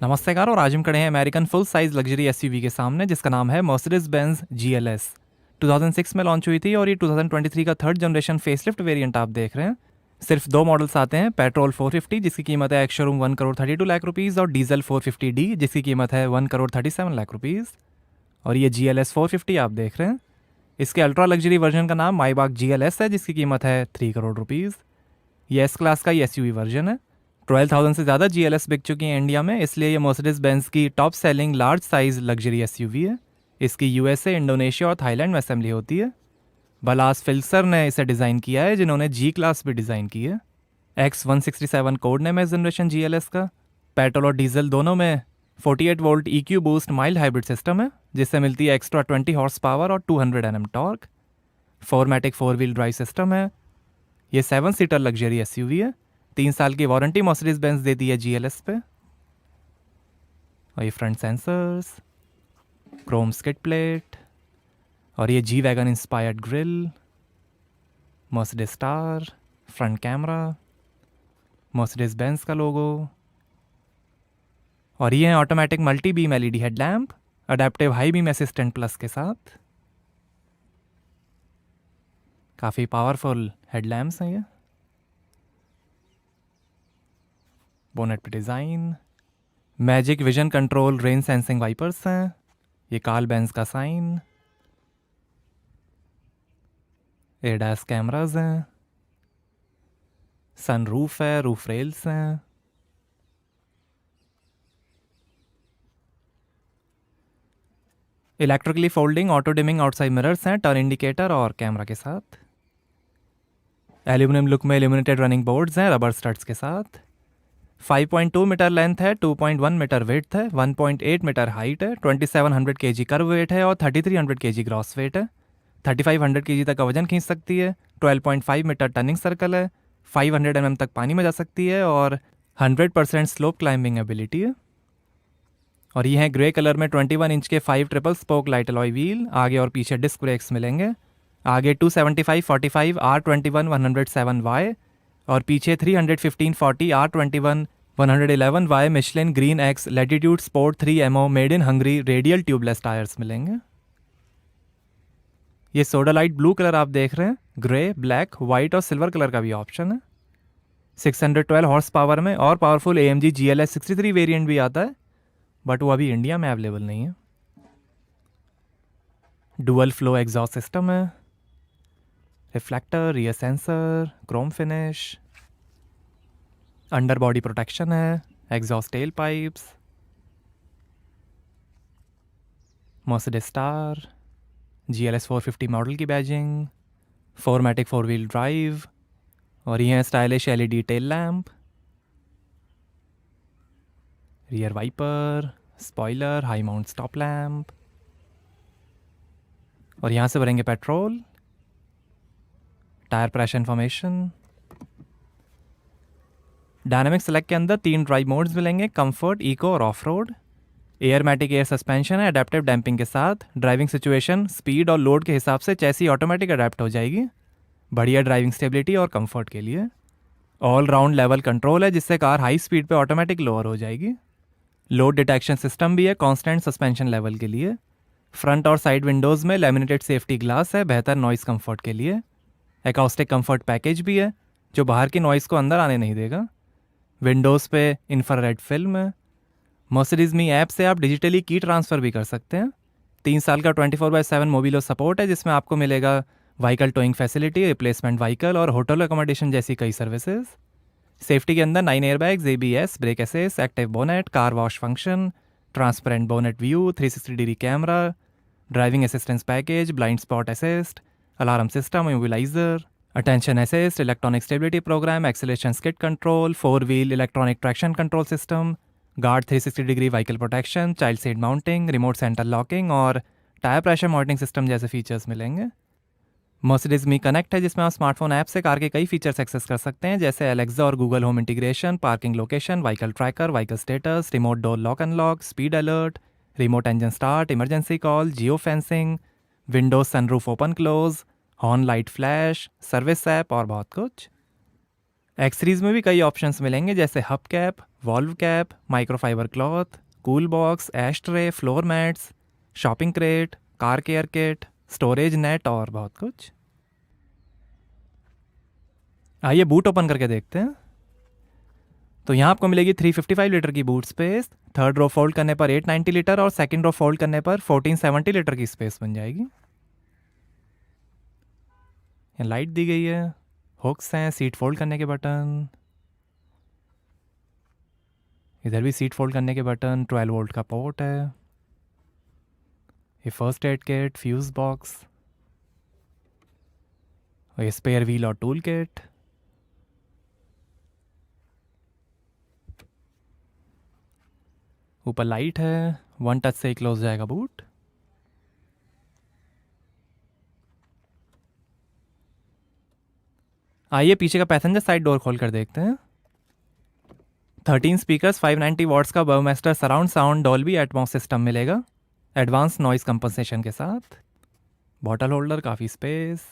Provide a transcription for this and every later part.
नमस्कार। और आज हम खड़े हैं American full size luxury SUV के सामने जिसका नाम है मर्सिडीज बेंज GLS। 2006 में लॉन्च हुई थी और ये 2023 का थर्ड जनरेशन फेसलिफ्ट वेरिएंट आप देख रहे हैं। सिर्फ दो मॉडल्स आते हैं, पेट्रोल 450 जिसकी कीमत है एक्स शोरूम 1,32,00,000 रुपीज़ और डीजल 450D जिसकी कीमत है 1,37,00,000 रुपीज़। और ये GLS 450 आप देख रहे हैं। इसके अल्ट्रा लग्जरी वर्जन का नाम माइबाग GLS है जिसकी कीमत है 3 करोड़ रुपीज़। ये एस क्लास का एसयूवी वर्जन है। 12,000 से ज़्यादा GLS बिक चुकी हैं इंडिया में, इसलिए ये मर्सिडीज बेंज की top selling large size luxury SUV है। इसकी USA, इंडोनेशिया और थाईलैंड में असेंबली होती है। बलास फिल्सर ने इसे डिज़ाइन किया है, जिन्होंने G क्लास भी डिज़ाइन की है। X167 कोड नेम है इस जनरेशन GLS का। पेट्रोल और डीजल दोनों में 48 volt EQ boost mild hybrid system है, जिससे मिलती है एक्स्ट्रा 20 हॉर्स पावर और 200 Nm टॉर्क। 4मैटिक 4 व्हील ड्राइव सिस्टम है। ये 7 सीटर लग्जरी एसयूवी है। 3 साल की वारंटी मर्सिडीज बेंज देती है GLS पे। और ये front sensors, chrome skid plate और ये G wagon inspired grille, Mercedes star, front camera, Mercedes Benz का लोगो। और ये है automatic multi beam LED headlamp adaptive high beam assistant plus के साथ। काफ़ी पावरफुल हेडलैम्प्स हैं ये। बोनेट पे design, magic vision control rain sensing wipers हैं। ये कार्ल बेंज का साइन, एडास कैमराज हैं, सनरूफ है, रूफ रेल्स हैं। Electrically folding auto dimming outside mirrors हैं, टर्न इंडिकेटर और कैमरा के साथ। एल्यूमिनियम लुक में इल्यूमिनेटेड रनिंग बोर्ड्स हैं रबर स्टड्स के साथ। 5.2 मीटर लेंथ है, 2.1 मीटर विड्थ है, 1.8 मीटर हाइट है, 2700 kg कर्व वेट है और 3300 kg ग्रॉस वेट है। 3500 kg तक का वजन खींच सकती है। 12.5 मीटर टर्निंग सर्कल है, 500 mm तक पानी में जा सकती है और 100% स्लोप क्लाइंबिंग एबिलिटी है। और ये है ग्रे कलर में 21 इंच के 5 triple spoke light alloy wheel. आगे और पीछे डिस्क ब्रेक्स मिलेंगे। आगे 275/45 R21 107Y और पीछे 315/40 R21 111Y Michelin green x latitude sport 3MO made in Hungary radial tubeless tyres मिलेंगे। ये सोडा लाइट ब्लू कलर आप देख रहे हैं। ग्रे, ब्लैक, वाइट और सिल्वर कलर का भी ऑप्शन है। 612 हॉर्स पावर में और पावरफुल AMG GLS 63 वेरिएंट भी आता है, बट वो अभी इंडिया में अवेलेबल नहीं है। डुअल फ्लो एग्जॉस्ट सिस्टम है, reflector, rear sensor, chrome finish, under body protection है, exhaust tail pipes, Mercedes star, GLS 450 model की बैजिंग, 4मैटिक 4 व्हील ड्राइव और ये है stylish LED tail lamp, rear wiper, spoiler, high mount stop lamp. और यहाँ से भरेंगे petrol. Tyre pressure information, dynamic select के अंदर 3 ड्राइव मोड्स मिलेंगे, कंफर्ट, इको और off road. Airmatic air suspension है अडेप्टिव डैम्पिंग के साथ। ड्राइविंग सिचुएशन, स्पीड और लोड के हिसाब से चैसी ऑटोमेटिक अडेप्ट हो जाएगी, बढ़िया ड्राइविंग स्टेबिलिटी और कंफर्ट के लिए। ऑल राउंड लेवल कंट्रोल है जिससे कार हाई स्पीड पे ऑटोमेटिक लोअर हो जाएगी। लोड डिटेक्शन सिस्टम भी है कांस्टेंट सस्पेंशन लेवल के लिए। फ्रंट और साइड विंडोज़ में लैमिनेटेड सेफ्टी ग्लास है बेहतर नॉइस कंफर्ट के लिए। एकॉस्टिक कंफर्ट पैकेज भी है जो बाहर की नॉइस को अंदर आने नहीं देगा। विंडोज़ पे इंफ्रारेड फिल्म है। मर्सिडीज मी ऐप से आप डिजिटली की ट्रांसफ़र भी कर सकते हैं। 3 साल का 24/7 मोबिलो सपोर्ट है जिसमें आपको मिलेगा vehicle towing facility, replacement vehicle और होटल अकोमोडेशन जैसी कई सर्विसेज। सेफ्टी के अंदर 9 airbags, ABS, brake assist, active bonnet, car wash function, transparent bonnet view, 360 degree camera, driving assistance package, blind spot assist, alarm system, immobiliser, attention assist, electronic stability program, acceleration skid control, 4 wheel electronic traction control system, guard 360 degree vehicle protection, child seat mounting, remote centre locking और tyre pressure monitoring system जैसे features मिलेंगे। Mercedes मी connect है जिसमें आप smartphone app से car के कई features access कर सकते हैं जैसे एलेक्सा और Google home integration, parking location, vehicle tracker, vehicle status, remote door lock unlock, speed alert, remote engine start, emergency call, geo fencing, Windows sunroof open close, horn light flash, service app और बहुत कुछ। X series में भी कई options मिलेंगे जैसे hub cap, valve cap, microfiber cloth, cool box, ash tray, floor mats, shopping crate, car care kit, storage net और बहुत कुछ। आइए बूट ओपन करके देखते हैं। तो यहाँ आपको मिलेगी 355 लीटर की boot space. Third row fold करने पर 890 लीटर और सेकंड रो फोल्ड करने पर 1470 लीटर की स्पेस बन जाएगी। यहाँ लाइट दी गई है, हुक्स हैं, सीट फोल्ड करने के बटन, इधर भी सीट फोल्ड करने के बटन, 12 वोल्ट का पोर्ट है, ये first aid kit, fuse box और ये स्पेयर व्हील और टूल किट। ऊपर लाइट है, वन टच से ही क्लोज जाएगा बूट। आइए पीछे का पैसेंजर साइड डोर खोल कर देखते हैं। 13 स्पीकर्स, 590 वॉट्स का Burmester surround sound Dolby Atmos system मिलेगा एडवांस नॉइस कंपनसेशन के साथ। बॉटल होल्डर, काफ़ी स्पेस,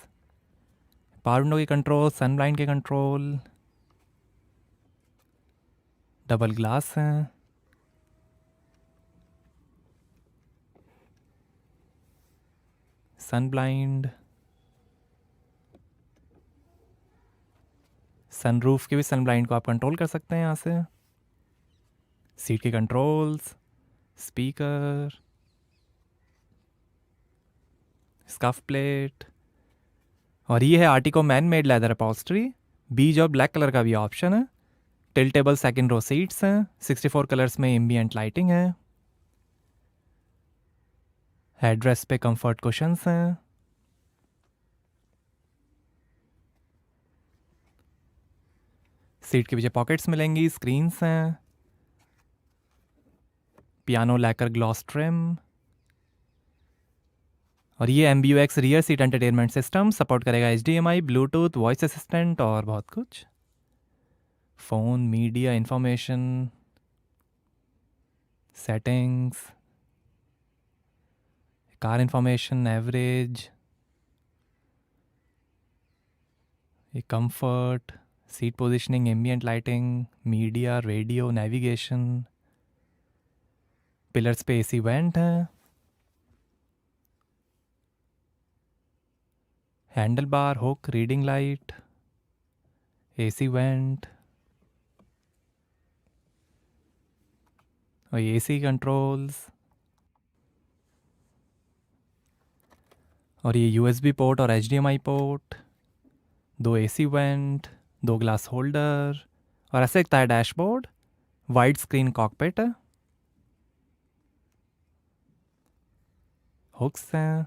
पावर विंडो के कंट्रोल, सन ब्लाइंड के कंट्रोल, डबल ग्लास हैं, सन ब्लाइंड, सनरूफ के भी सन ब्लाइंड को आप कंट्रोल कर सकते हैं यहाँ से। सीट के कंट्रोल्स, स्पीकर, स्कफ प्लेट और ये है Artico man made leather upholstery. बीज और ब्लैक कलर का भी ऑप्शन है। टिल्टेबल सेकंड रो सीट्स हैं, 64 कलर्स में एम्बिएंट लाइटिंग है। हेडरेस्ट पे कंफर्ट कुशंस हैं। सीट के पीछे पॉकेट्स मिलेंगी, स्क्रीन्स हैं, पियानो लैकर ग्लॉस ट्रिम और ये MBUX rear seat entertainment system support करेगा HDMI, ब्लूटूथ, वॉइस असिस्टेंट और बहुत कुछ। Phone, media, information, settings, car information, average, ये comfort, seat positioning, ambient lighting, media, radio, navigation, pillars पे AC vent है, handle bar, hook, reading light, AC vent और AC controls और ये USB port और HDMI port, 2 AC vent, 2 glass holder और ऐसे दिखता है डैशबोर्ड। वाइड स्क्रीन कॉकपिट है, हुक्स हैं,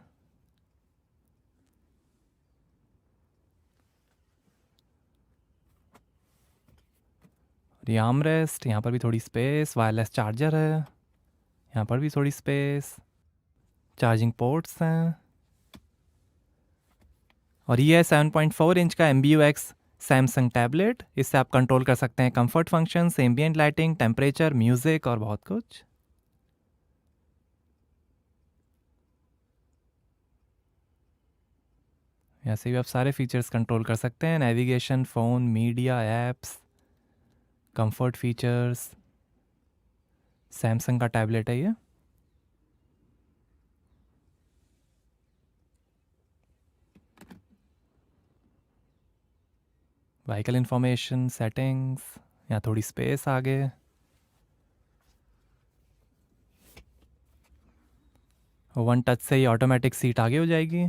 ये आर्मरेस्ट, यहाँ पर भी थोड़ी स्पेस, वायरलेस चार्जर है, यहाँ पर भी थोड़ी स्पेस, चार्जिंग पोर्ट्स हैं और ये है 7.4 इंच का MBUX सैमसंग टैबलेट। इससे आप कंट्रोल कर सकते हैं comfort functions, ambient lighting, temperature, music और बहुत कुछ। ऐसे भी आप सारे फीचर्स कंट्रोल कर सकते हैं, navigation, phone, media, apps, comfort features. Samsung का टैबलेट है ये। व्हीकल इंफॉर्मेशन, सेटिंग्स, यहाँ थोड़ी स्पेस आगे, वन टच से ही ऑटोमेटिक सीट आगे हो जाएगी।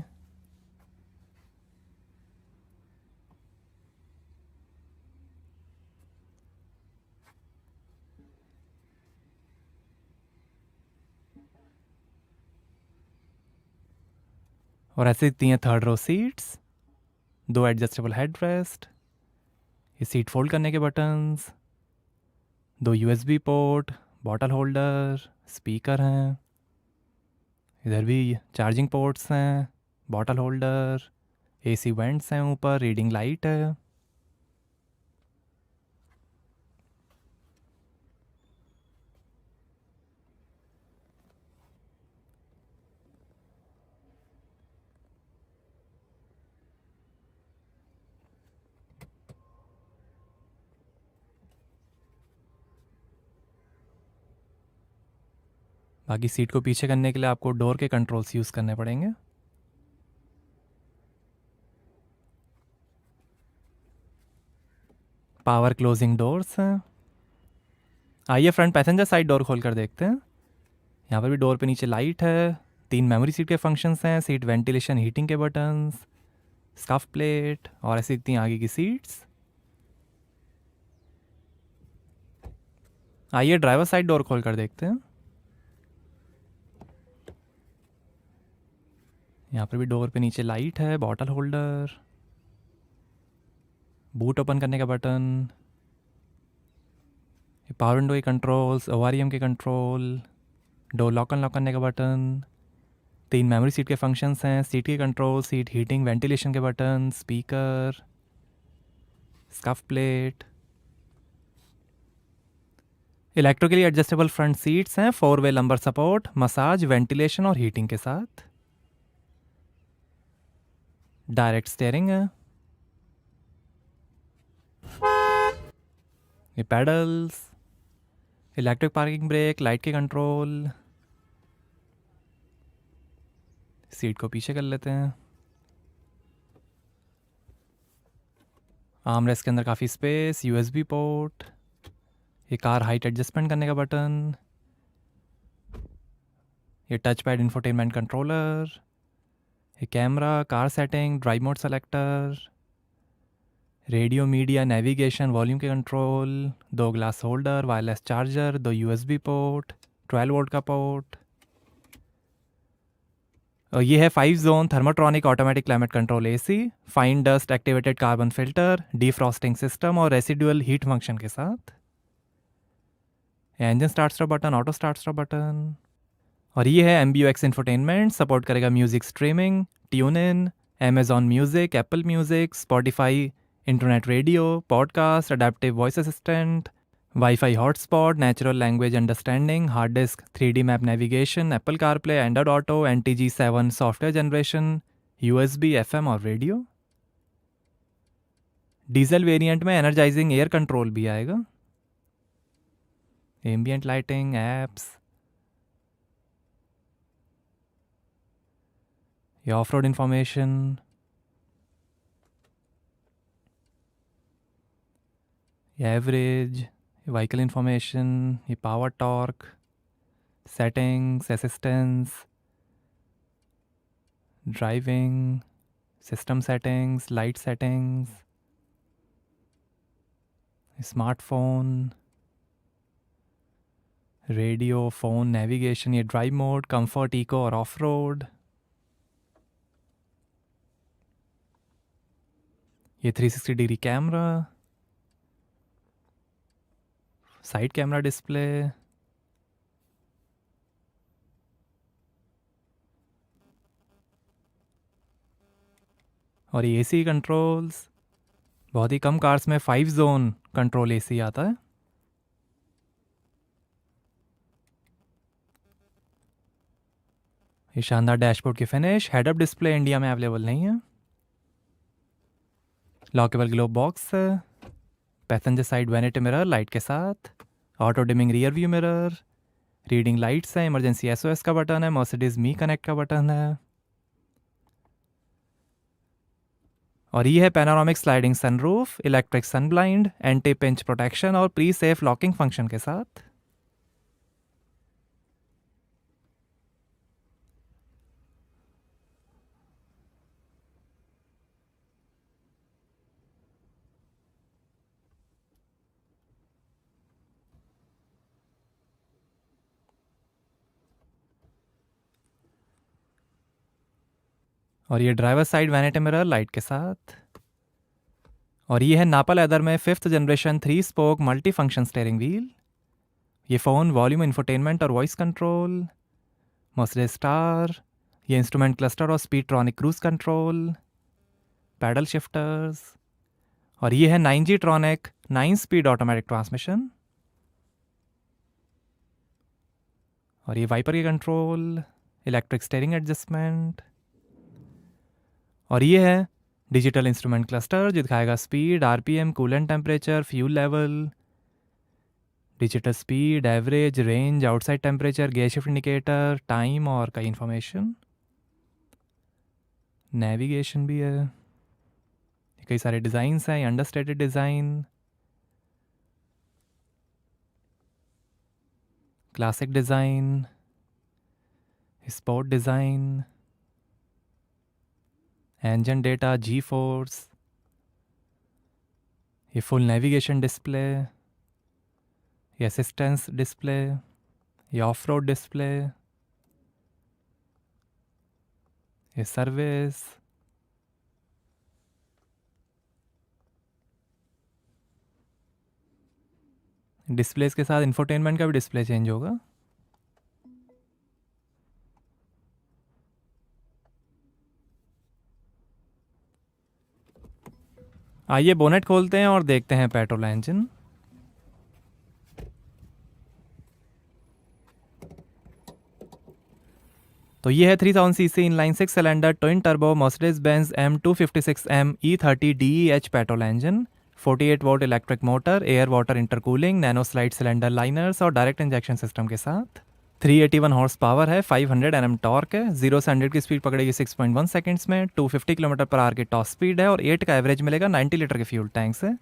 और ऐसे दिखती हैं third row seats, 2 adjustable head rest, ये सीट फोल्ड करने के buttons, 2 USB port, bottle holder, speaker हैं, इधर भी चार्जिंग पोर्ट्स हैं, बॉटल होल्डर, AC वेंट्स हैं, ऊपर रीडिंग लाइट है। बाकी सीट को पीछे करने के लिए आपको डोर के कंट्रोल्स यूज़ करने पड़ेंगे। पावर क्लोजिंग डोर्स हैं। आइए फ्रंट पैसेंजर साइड डोर खोल कर देखते हैं। यहाँ पर भी डोर पे नीचे लाइट है। 3 मेमोरी सीट के फंक्शंस हैं, सीट वेंटिलेशन हीटिंग के बटन्स, स्कफ प्लेट और ऐसी दिखती हैं आगे की सीट्स। आइए ड्राइवर साइड डोर खोल कर देखते हैं। यहाँ पर भी डोर पे नीचे लाइट है, बॉटल होल्डर, बूट ओपन करने का बटन, पावर विंडो के कंट्रोल्स, ओआरईएम के कंट्रोल, डोर लॉक अनलॉक करने का बटन, 3 मेमोरी सीट के फंक्शंस हैं, सीट के कंट्रोल, सीट हीटिंग वेंटिलेशन के button, speaker, scuff plate, electrically adjustable front seats हैं, 4 वे लंबर सपोर्ट, मसाज, वेंटिलेशन और हीटिंग के साथ। डायरेक्ट स्टीयरिंग है। ये paddles, electric parking brake, light के कंट्रोल। सीट को पीछे कर लेते हैं। आर्मरेस्ट के अंदर काफ़ी स्पेस, यूएसबी पोर्ट, ये कार हाइट एडजस्टमेंट करने का बटन, ये टच पैड इंफोटेनमेंट कंट्रोलर, ये camera, car setting, drive mode selector, radio media navigation volume के control, 2 glass holder, wireless charger, 2 USB port, 12 volt का पोर्ट। और ये है 5 zone thermotronic automatic climate control AC, fine dust activated carbon filter, defrosting system और residual heat function के साथ। Engine start stop button, auto start stop button. और ये है MBUX इंफोटेनमेंट, सपोर्ट करेगा music streaming, tune in, Amazon music, Apple music, Spotify, internet radio, podcast, adaptive voice assistant, wifi hotspot, natural language understanding, hard disk, 3D map navigation, Apple CarPlay, Android auto, NTG7 software generation, USB, FM और radio. Diesel variant में energising air control भी आएगा, ambient lighting, apps, ये off road information, ये average, vehicle information, ये power torque, settings, assistance, driving, system settings, light settings, smartphone, radio, phone, navigation, ये drive mode, comfort, eco और off road. ये 360 degree camera, side camera display, और ये AC controls. बहुत ही कम cars में 5 zone control AC आता है। ये शानदार डैशबोर्ड की finish, head up display India में अवेलेबल नहीं है। लॉकेबल ग्लोब बॉक्स है, passenger side vanity mirror light के साथ, auto dimming rear view mirror, reading lights है, इमरजेंसी SOS का बटन है, मर्सिडीज मी कनेक्ट का बटन है। और ये है पैनोरामिक स्लाइडिंग सनरूफ, इलेक्ट्रिक सन ब्लाइंड, एंटी पिंच प्रोटेक्शन और प्री सेफ लॉकिंग फंक्शन के साथ। और ये driver side vanity mirror light के साथ। और ये है नापा लेदर में 5th generation 3 spoke multi function steering wheel. ये फ़ोन, वॉल्यूम, इंफोटेनमेंट और वॉइस कंट्रोल, मर्सिडीज स्टार, ये इंस्ट्रूमेंट क्लस्टर और speed tronic cruise control, paddle shifters. और ये है 9G ट्रॉनिक 9 स्पीड ऑटोमेटिक ट्रांसमिशन। और ये वाइपर के कंट्रोल, इलेक्ट्रिक स्टीयरिंग एडजस्टमेंट। और ये है डिजिटल इंस्ट्रूमेंट क्लस्टर जो दिखाएगा speed, RPM, coolant temperature, fuel level, digital speed, average, range, outside temperature, gear shift indicator, time और कई इन्फॉर्मेशन। नेविगेशन भी है, कई सारे डिज़ाइंस हैं, understated design, classic design, sport design, engine data, G force, ये फुल नेविगेशन डिस्प्ले, ये assistance display, ये ऑफ रोड डिस्प्ले, ये सर्विस, डिस्प्लेस के साथ इंफोटेनमेंट का भी डिस्प्ले चेंज होगा। आइए बोनेट खोलते हैं और देखते हैं पेट्रोल इंजन। तो ये है 3000 CC inline 6 cylinder twin turbo Mercedes Benz M256M E30 DEH petrol engine, 48 volt electric motor, air water intercooling, nano slide cylinder liners और डायरेक्ट इंजेक्शन सिस्टम के साथ। 381 हॉर्स पावर है, 500 Nm टॉर्क है, 0 से 100 की स्पीड पकड़ेगी 6.1 सेकंड्स में, 250 kilometre per hour की top speed है और 8 का एवरेज मिलेगा 90 लीटर के फ्यूल टैंक से।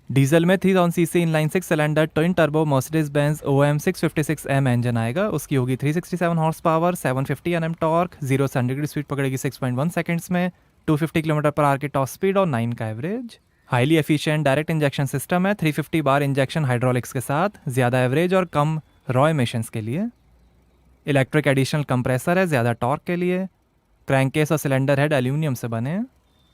डीजल में 3000 CC inline 6 cylinder twin turbo Mercedes Benz OM 656M engine आएगा। उसकी होगी 367 हॉर्स पावर, 750 Nm टॉर्क, 0 से 100 की स्पीड पकड़ेगी 6.1 सेकंड्स में, 250 किलोमीटर पर आवर की टॉप स्पीड और 9 का average. Highly efficient direct injection system है, 350 बार इंजेक्शन हाइड्रोलिक्स के साथ, ज़्यादा एवरेज और कम रॉ एमिशंस के लिए। इलेक्ट्रिक एडिशनल कंप्रेसर है, ज़्यादा टॉर्क के लिए। क्रैंककेस और सिलेंडर हेड एल्यूमिनियम से बने हैं।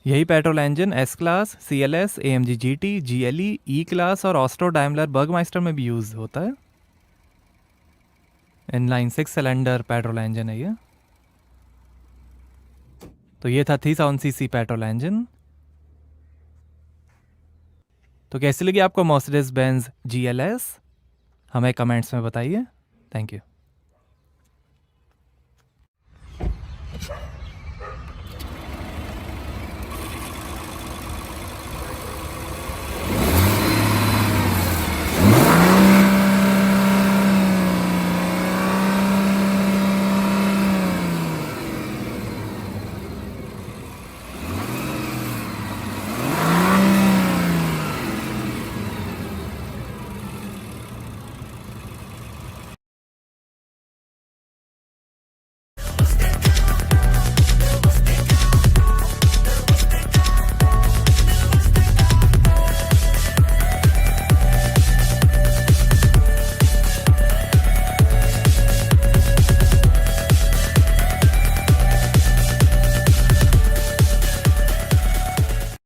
यही petrol engine S class, CLS, AMG GT, GLE, E class और ऑस्ट्रो डाइमलर बर्गमाइस्टर में भी यूज़ होता है। इनलाइन 6 सिलेंडर पेट्रोल इंजन है ये। तो ये था 3000 सीसी पेट्रोल इंजन। तो कैसी लगी आपको मर्सिडीज बेंज GLS? हमें कमेंट्स में बताइए। Thank you.